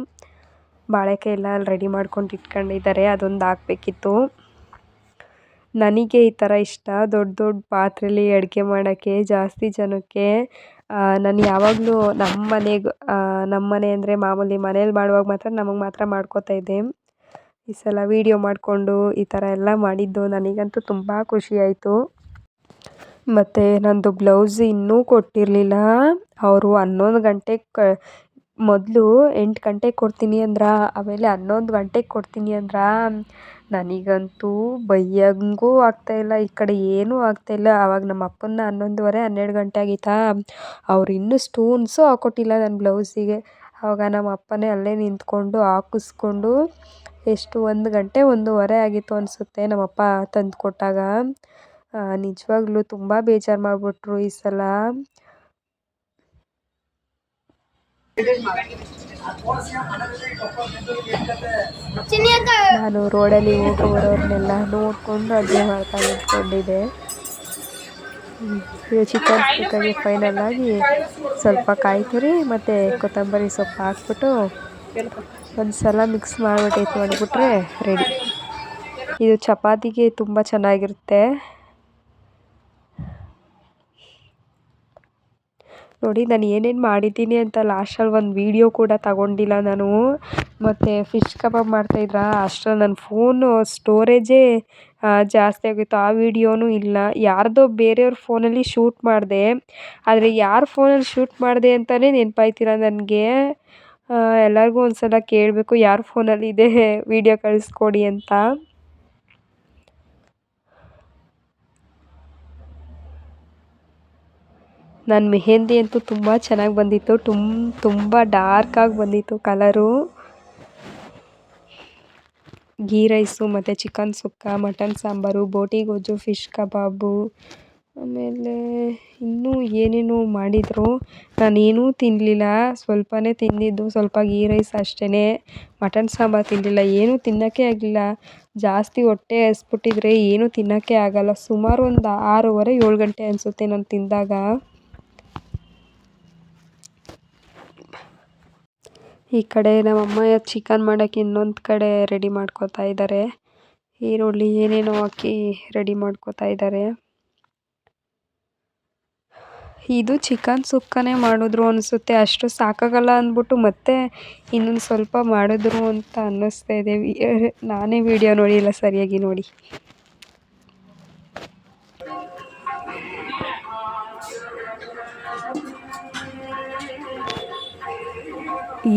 ಬಾಳೆಕಾಯಿ ಎಲ್ಲ ಅಲ್ಲಿ ರೆಡಿ ಮಾಡ್ಕೊಂಡು ಇಟ್ಕೊಂಡಿದ್ದಾರೆ, ಅದೊಂದು ಹಾಕ್ಬೇಕಿತ್ತು. ನನಗೆ ಈ ಥರ ಇಷ್ಟ, ದೊಡ್ಡ ದೊಡ್ಡ ಪಾತ್ರೆಯಲ್ಲಿ ಅಡುಗೆ ಮಾಡೋಕ್ಕೆ ಜಾಸ್ತಿ ಜನಕ್ಕೆ. ನಾನು ಯಾವಾಗಲೂ ನಮ್ಮ ಮನೆ ಅಂದರೆ ಮಾಮೂಲಿ ಮನೇಲಿ ಮಾಡುವಾಗ ಮಾತ್ರ ನಮಗೆ ಮಾತ್ರ ಮಾಡ್ಕೋತಾ ಇದ್ದೆ. ಈ ಸಲ ವೀಡಿಯೋ ಮಾಡಿಕೊಂಡು ಈ ಥರ ಎಲ್ಲ ಮಾಡಿದ್ದು ನನಗಂತೂ ತುಂಬ ಖುಷಿಯಾಯಿತು. ಮತ್ತು ನನ್ನದು ಬ್ಲೌಸ್ ಇನ್ನೂ ಕೊಟ್ಟಿರಲಿಲ್ಲ. ಅವರು 11 ಗಂಟೆಗೆ ಮೊದಲು 8 ಗಂಟೆಗೆ ಕೊಡ್ತೀನಿ ಅಂದ್ರು, ಆಮೇಲೆ 11 ಗಂಟೆಗೆ ಕೊಡ್ತೀನಿ ಅಂದ್ರು. ನನಗಂತೂ ಬೈಯಂಗೂ ಆಗ್ತಾಯಿಲ್ಲ, ಈ ಕಡೆ ಏನೂ ಆಗ್ತಾಯಿಲ್ಲ. ಆವಾಗ ನಮ್ಮ ಅಪ್ಪನ 11:30 12 ಗಂಟೆ ಆಗಿತ್ತಾ, ಅವ್ರು ಇನ್ನೂ ಸ್ಟೋನ್ಸು ಹಾಕ್ಕೊಟ್ಟಿಲ್ಲ ನನ್ನ ಬ್ಲೌಸಿಗೆ. ಆವಾಗ ನಮ್ಮ ಅಪ್ಪನೇ ಅಲ್ಲೇ ನಿಂತ್ಕೊಂಡು ಹಾಕಿಸ್ಕೊಂಡು ಎಷ್ಟು 1 ಗಂಟೆ 1:15 ಆಗಿತ್ತು ಅನಿಸುತ್ತೆ ನಮ್ಮಪ್ಪ ತಂದು ಕೊಟ್ಟಾಗ. ನಿಜವಾಗ್ಲೂ ತುಂಬ ಬೇಜಾರು ಮಾಡಿಬಿಟ್ರು ಈ ಸಲ. ನಾನು ರೋಡಲ್ಲಿ ಹೋಗೋರವ್ರನ್ನೆಲ್ಲ ನೋಡಿಕೊಂಡು ಅಡುಗೆ ಮಾಡ್ತಾ ನಿಂತ್ಕೊಂಡಿದ್ದೆ. ಚಿಕನ್ ಸುಕ್ಕಾಗಿ ಫೈನಲ್ ಆಗಿ ಸ್ವಲ್ಪ ಕಾಯಿ ತುರಿ ಮತ್ತು ಕೊತ್ತಂಬರಿ ಸೊಪ್ಪು ಹಾಕ್ಬಿಟ್ಟು ಒಂದು ಸಲ ಮಿಕ್ಸ್ ಮಾಡಿಬಿಟ್ಟು ಮಾಡಿಬಿಟ್ರೆ ರೆಡಿ. ಇದು ಚಪಾತಿಗೆ ತುಂಬ ಚೆನ್ನಾಗಿರುತ್ತೆ. ನೋಡಿ ನಾನು ಏನೇನು ಮಾಡಿದ್ದೀನಿ ಅಂತ ಲಾಸ್ಟಲ್ಲಿ ಒಂದು ವೀಡಿಯೋ ಕೂಡ ತಗೊಂಡಿಲ್ಲ ನಾನು. ಮತ್ತು ಫಿಶ್ ಕಬಾಬ್ ಮಾಡ್ತಾಯಿದ್ರ ಅಷ್ಟರಲ್ಲಿ ನನ್ನ ಫೋನು ಸ್ಟೋರೇಜೇ ಜಾಸ್ತಿ ಆಗಿತ್ತು, ಆ ವಿಡಿಯೋನೂ ಇಲ್ಲ. ಯಾರ್ದೋ ಬೇರೆಯವ್ರ ಫೋನಲ್ಲಿ ಶೂಟ್ ಮಾಡಿದೆ, ಆದರೆ ಯಾರ ಫೋನಲ್ಲಿ ಶೂಟ್ ಮಾಡಿದೆ ಅಂತಲೇ ನೆನಪಾಯ್ತಿಲ್ಲ ನನಗೆ. ಎಲ್ಲರಿಗೂ ಒಂದು ಸಲ ಕೇಳಬೇಕು ಯಾರ ಫೋನಲ್ಲಿದೆ ವೀಡಿಯೋ ಕಳಿಸ್ಕೊಡಿ ಅಂತ. ನನ್ನ ಮೆಹಂದಿ ಅಂತೂ ತುಂಬ ಚೆನ್ನಾಗಿ ಬಂದಿತ್ತು, ತುಂಬ ಡಾರ್ಕಾಗಿ ಬಂದಿತ್ತು ಕಲರು. ಗೀ ರೈಸು ಮತ್ತು ಚಿಕನ್ ಸುಕ್ಕ, ಮಟನ್ ಸಾಂಬಾರು, ಬೋಟಿ ಗೊಜ್ಜು, ಫಿಶ್ ಕಬಾಬು, ಆಮೇಲೆ ಇನ್ನೂ ಏನೇನೋ ಮಾಡಿದರು. ನಾನೇನೂ ತಿನ್ನಲಿಲ್ಲ, ಸ್ವಲ್ಪನೇ ತಿಂದಿದ್ದು, ಸ್ವಲ್ಪ ಗೀ ರೈಸ್ ಅಷ್ಟೇ. ಮಟನ್ ಸಾಂಬಾರು ತಿನ್ನಲಿಲ್ಲ, ಏನೂ ತಿನ್ನೋಕ್ಕೆ ಆಗಲಿಲ್ಲ. ಜಾಸ್ತಿ ಹೊಟ್ಟೆ ಹಸ್ಬಿಟ್ಟಿದ್ರೆ ಏನೂ ತಿನ್ನೋಕ್ಕೆ ಆಗಲ್ಲ. ಸುಮಾರು ಒಂದು 6:30 7 ಗಂಟೆ ಅನಿಸುತ್ತೆ ನಾನು ತಿಂದಾಗ. ಈ ಕಡೆ ನಮ್ಮಮ್ಮ ಚಿಕನ್ ಮಾಡೋಕ್ಕೆ ಇನ್ನೊಂದು ಕಡೆ ರೆಡಿ ಮಾಡ್ಕೋತಾ ಇದ್ದಾರೆ. ಈರುಳ್ಳಿ ಏನೇನೋ ಹಾಕಿ ರೆಡಿ ಮಾಡ್ಕೋತಾ ಇದ್ದಾರೆ. ಇದು ಚಿಕನ್ ಸುಕ್ಕನೇ ಮಾಡಿದ್ರು ಅನಿಸುತ್ತೆ, ಅಷ್ಟು ಸಾಕಾಗಲ್ಲ ಅಂದ್ಬಿಟ್ಟು ಮತ್ತೆ ಇನ್ನೊಂದು ಸ್ವಲ್ಪ ಮಾಡಿದ್ರು ಅಂತ ಅನ್ನಿಸ್ತಾ ಇದೆ. ನಾನೇ ವಿಡಿಯೋ ನೋಡಿಲ್ಲ ಸರಿಯಾಗಿ ನೋಡಿ.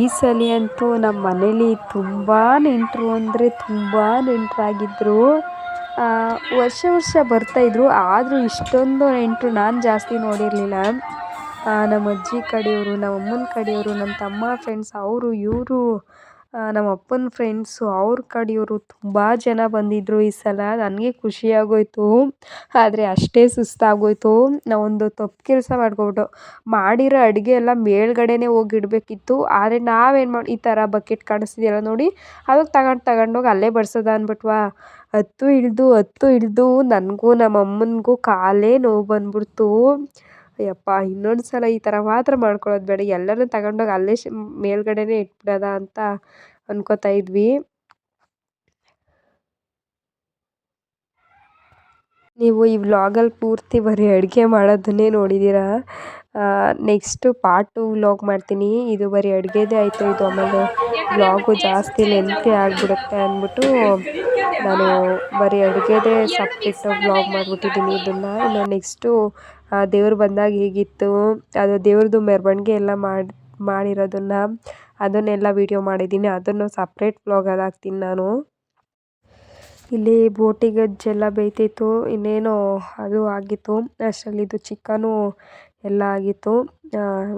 ಈ ಸಲ ಅಂತೂ ನಮ್ಮ ಮನೇಲಿ ತುಂಬ ನೆಂಟರು ಅಂದರೆ ತುಂಬ ನೆಂಟರಾಗಿದ್ದರು. ವರ್ಷ ಬರ್ತಾಯಿದ್ರು, ಆದರೂ ಇಷ್ಟೊಂದು ನೆಂಟರು ನಾನು ಜಾಸ್ತಿ ನೋಡಿರಲಿಲ್ಲ. ನಮ್ಮ ಅಜ್ಜಿ ಕಡೆಯವರು, ನಮ್ಮ ಅಮ್ಮನ ಕಡೆಯವರು, ನನ್ನ ತಮ್ಮ ಫ್ರೆಂಡ್ಸ್ ಅವರು ಇವರು, ನಮ್ಮ ಅಪ್ಪನ ಫ್ರೆಂಡ್ಸು ಅವ್ರ ಕಡೆಯವರು ತುಂಬ ಜನ ಬಂದಿದ್ದರು ಈ ಸಲ. ನನಗೆ ಖುಷಿಯಾಗೋಯಿತು, ಆದರೆ ಅಷ್ಟೇ ಸುಸ್ತಾಗೋಯಿತು. ನಾವೊಂದು ತಪ್ಪು ಕೆಲಸ ಮಾಡ್ಕೊಬಿಟ್ಟು ಮಾಡಿರೋ ಅಡುಗೆ ಎಲ್ಲ ಮೇಲ್ಗಡೆನೇ ಹೋಗಿ ಇಡಬೇಕಿತ್ತು. ಆದರೆ ನಾವೇನು ಈ ಥರ ಬಕೆಟ್ ಕಾಣಿಸ್ತಿದೆಯಲ್ಲ ನೋಡಿ, ಅದಕ್ಕೆ ತಗೊಂಡೋಗಿ ಅಲ್ಲೇ ಬಡಿಸೋದ ಅಂದ್ಬಿಟ್ವಾ. ಹತ್ತು ಇಳಿದು ನನಗೂ ನಮ್ಮ ಅಮ್ಮನಿಗೂ ಕಾಲೇ ನೋವು ಬಂದ್ಬಿಡ್ತು. ಯಪ್ಪ, ಇನ್ನೊಂದು ಸಲ ಈ ಥರ ಮಾತ್ರ ಮಾಡ್ಕೊಳ್ಳೋದು ಬೇಡ, ಎಲ್ಲನೂ ತಗೊಂಡೋಗಿ ಅಲ್ಲೇ ಮೇಲ್ಗಡೆನೇ ಇಟ್ಬಿಡೋದ ಅಂತ ಅನ್ಕೋತಾ ಇದ್ವಿ. ನೀವು ಈ ವ್ಲಾಗಲ್ಲಿ ಪೂರ್ತಿ ಬರೀ ಅಡುಗೆ ಮಾಡೋದನ್ನೇ ನೋಡಿದ್ದೀರಾ. ನೆಕ್ಸ್ಟು ಪಾರ್ಟ್ 2 ವ್ಲಾಗ್ ಮಾಡ್ತೀನಿ. ಇದು ಬರೀ ಅಡುಗೆದೇ ಆಯಿತು, ಇದು ಆಮೇಲೆ ವ್ಲಾಗು ಜಾಸ್ತಿ ಲೆಂತಿ ಆಗಿಬಿಡುತ್ತೆ ಅಂದ್ಬಿಟ್ಟು ನಾನು ಬರೀ ಅಡುಗೆದೇ ಸಪ್ರೇಟ್ ವ್ಲಾಗ್ ಮಾಡಿಬಿಟ್ಟಿದ್ದೀನಿ ಇದನ್ನು. ಇನ್ನು ನೆಕ್ಸ್ಟು ದೇವ್ರು ಬಂದಾಗ ಹೇಗಿತ್ತು, ಅದು ದೇವ್ರದ್ದು ಮೆರವಣಿಗೆ ಎಲ್ಲ ಮಾಡಿರೋದನ್ನು ಅದನ್ನೆಲ್ಲ ವೀಡಿಯೋ ಮಾಡಿದ್ದೀನಿ, ಅದನ್ನು ಸಪ್ರೇಟ್ ವ್ಲಾಗಲ್ಲಿ ಹಾಕ್ತೀನಿ ನಾನು. ಇಲ್ಲಿ ಬೋಟಿ ಗಜ್ಜೆಲ್ಲ ಬೇಯ್ತಿತ್ತು, ಇನ್ನೇನೋ ಅದು ಆಗಿತ್ತು. ಅಷ್ಟರಲ್ಲಿ ಇದು ಚಿಕನು ಎಲ್ಲ ಆಗಿತ್ತು.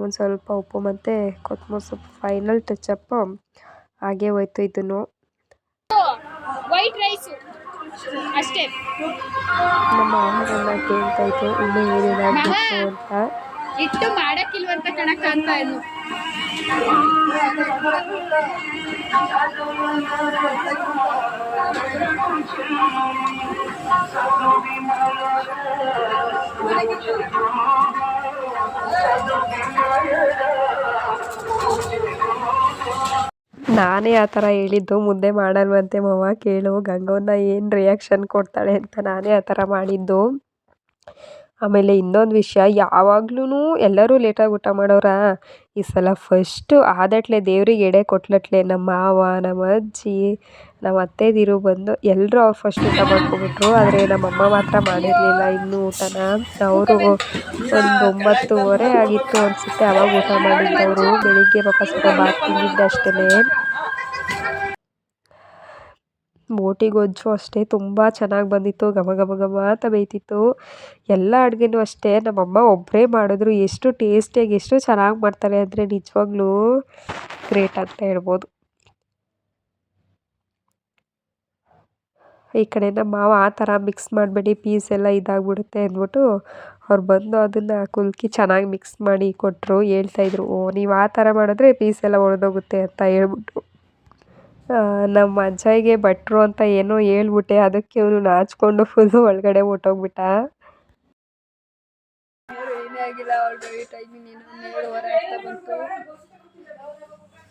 ಒಂದು ಸ್ವಲ್ಪ ಉಪ್ಪು ಮತ್ತು ಕೊತ್ತಂಬರಿ ಸೊಪ್ಪು ಫೈನಲ್ ಟಚಪ್ಪು ಹಾಗೇ ಹೋಯ್ತು. ಇದನ್ನು ವೈಟ್ ರೈಸ್ ಅಷ್ಟೇ. ನಮ್ಮ ಆಹಾರನ ಕೇಳ್ತಾಯಿತ್ತು ಇನ್ನೂ ಏನೇನಾಗಬೇಕು ಅಂತ. ಇಟ್ಟು ಮಾಡಕ್ಕಿಲ್ವಂತ ಕಣಕ್ಕ ಅಂತ ಇನ್ನು ನಾನೇ ಆ ಥರ ಹೇಳಿದ್ದು, ಮುದ್ದೆ ಮಾಡಲ್ವಂತೆ ಮವ, ಕೇಳು ಗಂಗವ್ವನ ಏನು ರಿಯಾಕ್ಷನ್ ಕೊಡ್ತಾಳೆ ಅಂತ ನಾನೇ ಆ ಥರ ಮಾಡಿದ್ದು. ಆಮೇಲೆ ಇನ್ನೊಂದು ವಿಷಯ, ಯಾವಾಗ್ಲೂ ಎಲ್ಲರೂ ಲೇಟಾಗಿ ಊಟ ಮಾಡೋರಾ, ಈ ಸಲ ಫಸ್ಟು ಆದಟ್ಲೆ ದೇವ್ರಿಗೆ ಎಡೆ ಕೊಟ್ಲಟ್ಲೆ ನಮ್ಮ ಮಾವ, ನಮ್ಮ ಅಜ್ಜಿ, ನಮ್ಮ ಅತ್ತೆದಿರು ಬಂದು ಎಲ್ಲರೂ ಅವ್ರು ಫಸ್ಟ್ ಊಟ ಮಾಡ್ಕೊಬಿಟ್ರು. ಆದರೆ ನಮ್ಮಮ್ಮ ಮಾತ್ರ ಮಾಡಿರಲಿಲ್ಲ ಇನ್ನೂ ಊಟನ. ಅವರು ಒಂದು 9:30 ಆಗಿತ್ತು ಅನಿಸುತ್ತೆ ಅವಾಗ ಊಟ ಮಾಡಿದ್ದವರು. ಬೆಳಿಗ್ಗೆ ಪಾಪ ಸ್ವಲ್ಪ ಬಾತ್ ತಿಂದಿದ್ದೆ ಅಷ್ಟೇ. ಬೋಟಿ ಗೊಜ್ಜು ಅಷ್ಟೇ ತುಂಬ ಚೆನ್ನಾಗಿ ಬಂದಿತ್ತು, ಘಮ ಘಮ ಘಮ ಅಂತ ಬೇಯ್ತಿತ್ತು. ಎಲ್ಲ ಅಡುಗೆನೂ ಅಷ್ಟೇ ನಮ್ಮಮ್ಮ ಒಬ್ಬರೇ ಮಾಡಿದ್ರು. ಎಷ್ಟು ಟೇಸ್ಟಿಯಾಗಿ ಎಷ್ಟು ಚೆನ್ನಾಗಿ ಮಾಡ್ತಾರೆ ಅಂದರೆ ನಿಜವಾಗ್ಲೂ ಗ್ರೇಟ್ ಅಂತ ಹೇಳ್ಬೋದು. ಈ ಕಡೆ ನಮ್ಮ ಮಾವ ಆ ಥರ ಮಿಕ್ಸ್ ಮಾಡಬೇಡಿ, ಪೀಸ್ ಎಲ್ಲ ಇದಾಗ್ಬಿಡುತ್ತೆ ಅಂದ್ಬಿಟ್ಟು ಅವ್ರು ಬಂದು ಅದನ್ನು ಕುಲ್ಕಿ ಚೆನ್ನಾಗಿ ಮಿಕ್ಸ್ ಮಾಡಿ ಕೊಟ್ಟರು. ಹೇಳ್ತಾಯಿದ್ರು, ಓ ನೀವು ಆ ಥರ ಮಾಡಿದ್ರೆ ಪೀಸ್ ಎಲ್ಲ ಒಡೆದೋಗುತ್ತೆ ಅಂತ ಹೇಳ್ಬಿಟ್ಟು. ನಮ್ಮ ಅಜ್ಜಯ್ಯಗೆ ಭಟ್ರು ಅಂತ ಏನೋ ಹೇಳ್ಬಿಟ್ಟೆ, ಅದಕ್ಕೆ ಅವನು ನಾಚ್ಕೊಂಡು ಫುಲ್ಲು ಒಳಗಡೆ ಹೊರ್ಟೋಗ್ಬಿಟ್ಟ. ಏನೇ ಆಗಿಲ್ಲ, ಆಲ್ರೆಡಿ ಟೈಮಿಂಗ್ ಏನು 7:30 ಆಗ್ತಾ ಬಂತು.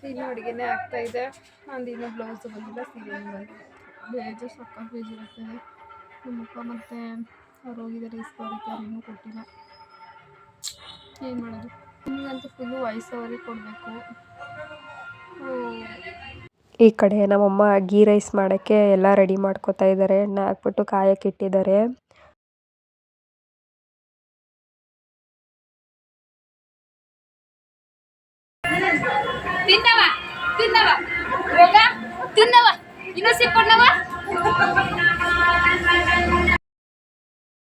ಇನ್ನೂ ಅಡುಗೆನೇ ಆಗ್ತಾ ಇದೆ. ಇನ್ನೂ ಬ್ಲೌಸ್ ಬಂದಿಲ್ಲ, ಸೀರೆ ಬಂದಿಲ್ಲ. ಬೇಜಾರು ಸಕ್ಕತ್ ಬೇಜಾರಾಗ್ತಾಯಿದೆ. ನಮ್ಮಪ್ಪ ಮತ್ತು ಅವ್ರು ಹೋಗಿದ್ದಾರೆ ಇಸ್ಕೊಳಕ್ಕೆ, ಅವ್ರು ಇನ್ನೂ ಕೊಟ್ಟಿಲ್ಲ. ಏನು ಮಾಡೋದು, ನಿಮಗಂತೂ ಫುಲ್ಲು ವಾಯ್ಸ್ ಓವರೇ ಕೊಡಬೇಕು. ಈ ಕಡೆ ನಮ್ಮಮ್ಮ ಗೀ ರೈಸ್ ಮಾಡೋಕ್ಕೆ ಎಲ್ಲ ರೆಡಿ ಮಾಡ್ಕೊತಾ ಇದ್ದಾರೆ. ಎಣ್ಣೆ ಹಾಕ್ಬಿಟ್ಟು ಕಾಯಕ್ಕೆ ಇಟ್ಟಿದ್ದಾರೆ. ತಿನ್ನವ ತಿನ್ನವ ಹೋಗ ತಿನ್ನವ ಇನ್ನು ಸಿಕ್ಕೊಂಡವ.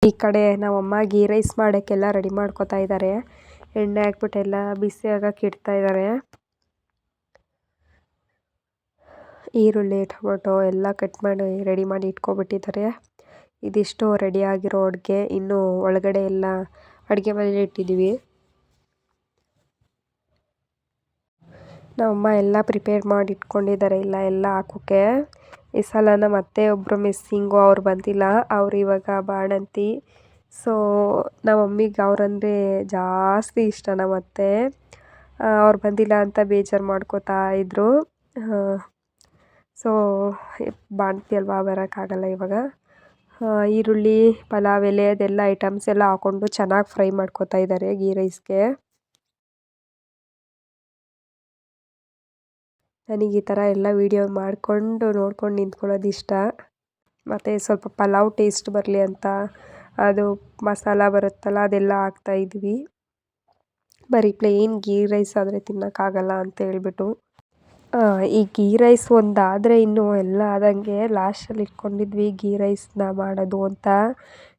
ಈ ಕಡೆ ನಮ್ಮಮ್ಮ ಗೀ ರೈಸ್ ಮಾಡೋಕ್ಕೆಲ್ಲ ರೆಡಿ ಮಾಡ್ಕೊತಾ ಇದ್ದಾರೆ. ಎಣ್ಣೆ ಹಾಕ್ಬಿಟ್ಟು ಎಲ್ಲ ಬಿಸಿ ಆಗಕ್ಕೆ ಇಡ್ತಾ ಇದ್ದಾರೆ. ಈರುಳ್ಳಿ, ಟೊಮೊಟೊ ಎಲ್ಲ ಕಟ್ ಮಾಡಿ ರೆಡಿ ಮಾಡಿ ಇಟ್ಕೊಬಿಟ್ಟಿದ್ದಾರೆ. ಇದಿಷ್ಟು ರೆಡಿ ಆಗಿರೋ ಅಡುಗೆ. ಇನ್ನು ಒಳಗಡೆ ಎಲ್ಲ ಅಡುಗೆ ಮನೇಲಿ ಇಟ್ಟಿದ್ದೀವಿ. ನಮ್ಮಮ್ಮ ಎಲ್ಲ ಪ್ರಿಪೇರ್ ಮಾಡಿ ಇಟ್ಕೊಂಡಿದ್ದಾರೆ ಎಲ್ಲ ಹಾಕೋಕ್ಕೆ. ಈ ಸಲ ನಮ್ಮ ಅತ್ತೆ ಒಬ್ಬರು ಮಿಸ್ಸಿಂಗು, ಅವ್ರು ಬಂದಿಲ್ಲ. ಅವ್ರು ಇವಾಗ ಬಾಣಂತಿ. ಸೊ ನಮ್ಮ ಮಮ್ಮಿಗೆ ಅವ್ರಂದರೆ ಜಾಸ್ತಿ ಇಷ್ಟ. ನಮ್ಮ ಅತ್ತೆ ಅವ್ರು ಬಂದಿಲ್ಲ ಅಂತ ಬೇಜಾರು ಮಾಡ್ಕೋತಾ ಇದ್ರು. ಸೊ ಬಾಣಂತಿ ಅಲ್ವಾ, ಬರೋಕ್ಕಾಗಲ್ಲ ಇವಾಗ. ಈರುಳ್ಳಿ, ಪಲಾವ್ ಎಲೆ ಅದೆಲ್ಲ ಐಟಮ್ಸ್ ಎಲ್ಲ ಹಾಕ್ಕೊಂಡು ಚೆನ್ನಾಗಿ ಫ್ರೈ ಮಾಡ್ಕೋತಾ ಇದ್ದಾರೆ ಗೀ ರೈಸ್ಗೆ. ನನಗೆ ಈ ಥರ ಎಲ್ಲ ವೀಡಿಯೋ ಮಾಡಿಕೊಂಡು ನೋಡ್ಕೊಂಡು ನಿಂತ್ಕೊಳ್ಳೋದು ಇಷ್ಟ. ಮತ್ತು ಸ್ವಲ್ಪ ಪಲಾವ್ ಟೇಸ್ಟ್ ಬರಲಿ ಅಂತ ಅದು ಮಸಾಲ ಬರುತ್ತಲ್ಲ ಅದೆಲ್ಲ ಹಾಕ್ತಾಯಿದ್ವಿ. ಬರೀ ಪ್ಲೇನ್ ಗೀ ರೈಸ್ ಆದರೆ ತಿನ್ನೋಕ್ಕಾಗಲ್ಲ ಅಂತ ಹೇಳ್ಬಿಟ್ಟು. ಈ ಗೀ ರೈಸ್ ಒಂದಾದರೆ ಇನ್ನೂ ಎಲ್ಲ ಆದಂಗೆ ಲಾಸ್ಟಲ್ಲಿ ಇಟ್ಕೊಂಡಿದ್ವಿ ಗೀ ರೈಸ್ನ ಮಾಡೋದು ಅಂತ.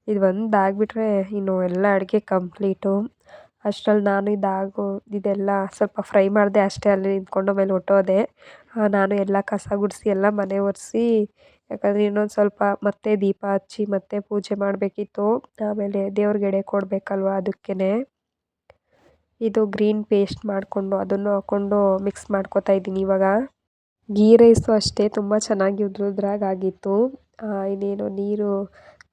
ಇದು ಒಂದು ಆಗಿಬಿಟ್ರೆ ಇನ್ನು ಎಲ್ಲ ಅಡುಗೆ ಕಂಪ್ಲೀಟು. ಅಷ್ಟರಲ್ಲಿ ನಾನು ಇದೆಲ್ಲ ಸ್ವಲ್ಪ ಫ್ರೈ ಮಾಡಿದೆ ಅಷ್ಟೇ, ಅಲ್ಲಿ ನಿಂತ್ಕೊಂಡು ಆಮೇಲೆ ಹೊರ್ಟೋದೆ. ನಾನು ಎಲ್ಲ ಕಸ ಗುಡಿಸಿ ಎಲ್ಲ ಮನೆ ಒರೆಸಿ, ಯಾಕಂದರೆ ಇನ್ನೊಂದು ಸ್ವಲ್ಪ ಮತ್ತೆ ದೀಪ ಹಚ್ಚಿ ಮತ್ತೆ ಪೂಜೆ ಮಾಡಬೇಕಿತ್ತು. ಆಮೇಲೆ ದೇವ್ರಿಗೆ ಎಡೆ ಕೊಡಬೇಕಲ್ವ, ಅದಕ್ಕೇ ಇದು ಗ್ರೀನ್ ಪೇಸ್ಟ್ ಮಾಡಿಕೊಂಡು ಅದನ್ನು ಹಾಕ್ಕೊಂಡು ಮಿಕ್ಸ್ ಮಾಡ್ಕೊತಾ ಇದ್ದೀನಿ ಇವಾಗ. ಗೀ ರೈಸು ಅಷ್ಟೇ ತುಂಬ ಚೆನ್ನಾಗಿ ಉದ್ರಾಗಿತ್ತು. ಇನ್ನೇನು ನೀರು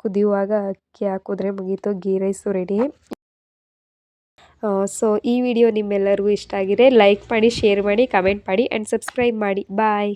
ಕುದಿಯುವಾಗ ಅಕ್ಕಿ ಹಾಕಿದ್ರೆ ಮುಗೀತು, ಗೀ ರೈಸು ರೆಡಿ. ಸೊ ಈ ವಿಡಿಯೋ ನಿಮ್ಮೆಲ್ಲರಿಗೂ ಇಷ್ಟ ಆಗಿದೆ ಲೈಕ್ ಮಾಡಿ, ಶೇರ್ ಮಾಡಿ, ಕಮೆಂಟ್ ಮಾಡಿ ಆ್ಯಂಡ್ ಸಬ್ಸ್ಕ್ರೈಬ್ ಮಾಡಿ. ಬಾಯ್.